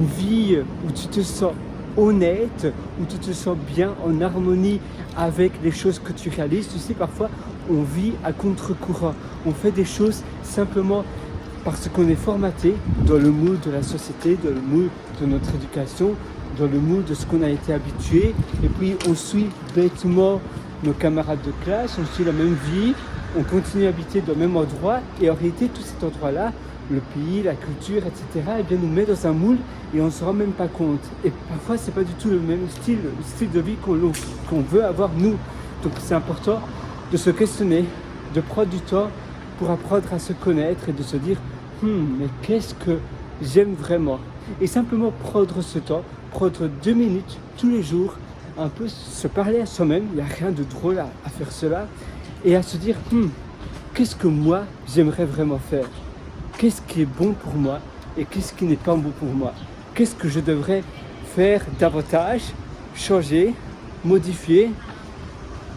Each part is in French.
Une vie où tu te sens honnête, où tu te sens bien en harmonie avec les choses que tu réalises. Tu sais, parfois, on vit à contre-courant. On fait des choses simplement parce qu'on est formaté dans le moule de la société, dans le moule de notre éducation, dans le moule de ce qu'on a été habitué. Et puis, on suit bêtement nos camarades de classe, on suit la même vie, on continue à habiter dans le même endroit. Et en réalité, tout cet endroit-là, le pays, la culture, etc., eh bien, nous met dans un moule et on ne se rend même pas compte. Et parfois, ce n'est pas du tout le même style de vie qu'on veut avoir nous. Donc, c'est important de se questionner, de prendre du temps pour apprendre à se connaître et de se dire mais qu'est-ce que j'aime vraiment? Et simplement prendre ce temps, prendre 2 minutes tous les jours, un peu se parler à soi-même, il n'y a rien de drôle à faire cela, et à se dire qu'est-ce que moi j'aimerais vraiment faire? Qu'est-ce qui est bon pour moi et qu'est-ce qui n'est pas bon pour moi? Qu'est-ce que je devrais faire davantage, changer, modifier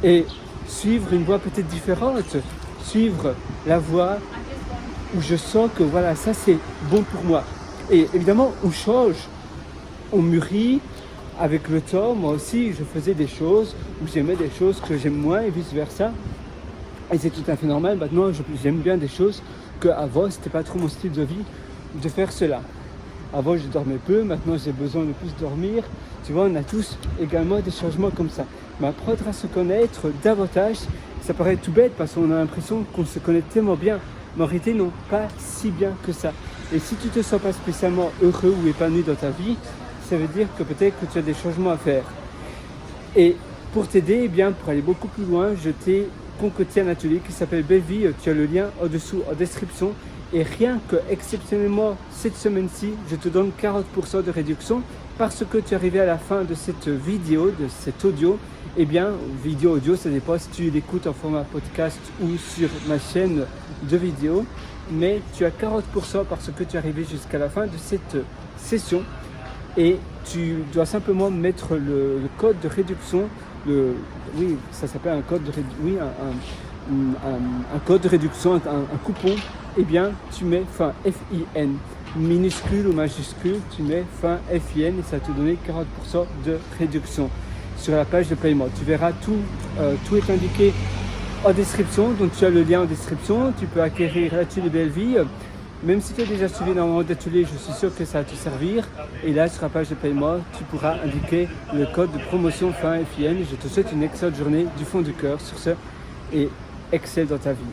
et suivre une voie peut-être différente, suivre la voie où je sens que voilà, ça c'est bon pour moi. Et évidemment, on change, on mûrit avec le temps. Moi aussi, je faisais des choses où j'aimais des choses que j'aime moins et vice-versa. Et c'est tout à fait normal. Maintenant, j'aime bien des choses qu'avant, c'était pas trop mon style de vie de faire cela. Avant, je dormais peu. Maintenant, j'ai besoin de plus dormir. Tu vois, on a tous également des changements comme ça. Mais apprendre à se connaître davantage, ça paraît tout bête parce qu'on a l'impression qu'on se connaît tellement bien. Mais en réalité, non, pas si bien que ça. Et si tu ne te sens pas spécialement heureux ou épanoui dans ta vie, ça veut dire que peut-être que tu as des changements à faire. Et pour t'aider, eh bien, pour aller beaucoup plus loin, je t'ai concocté un atelier qui s'appelle Belle Vie. Tu as le lien au-dessous en description. Et rien que exceptionnellement cette semaine-ci, je te donne 40% de réduction parce que tu es arrivé à la fin de cette vidéo, de cet audio. Eh bien, vidéo, audio, ça dépend si tu l'écoutes en format podcast ou sur ma chaîne de vidéo. Mais tu as 40% parce que tu es arrivé jusqu'à la fin de cette session. Et tu dois simplement mettre le code de réduction. Oui, ça s'appelle un code de réduction. Oui, un code de réduction, un coupon. Eh bien, tu mets fin FIN, minuscule ou majuscule, tu mets fin FIN et ça va te donner 40% de réduction sur la page de paiement. Tu verras tout est indiqué en description, donc tu as le lien en description. Tu peux acquérir l'atelier Belle Vie. Même si tu as déjà suivi énormément d'ateliers, je suis sûr que ça va te servir. Et là, sur la page de paiement, tu pourras indiquer le code de promotion fin FIN. Je te souhaite une excellente journée du fond du cœur sur ce et excelle dans ta vie.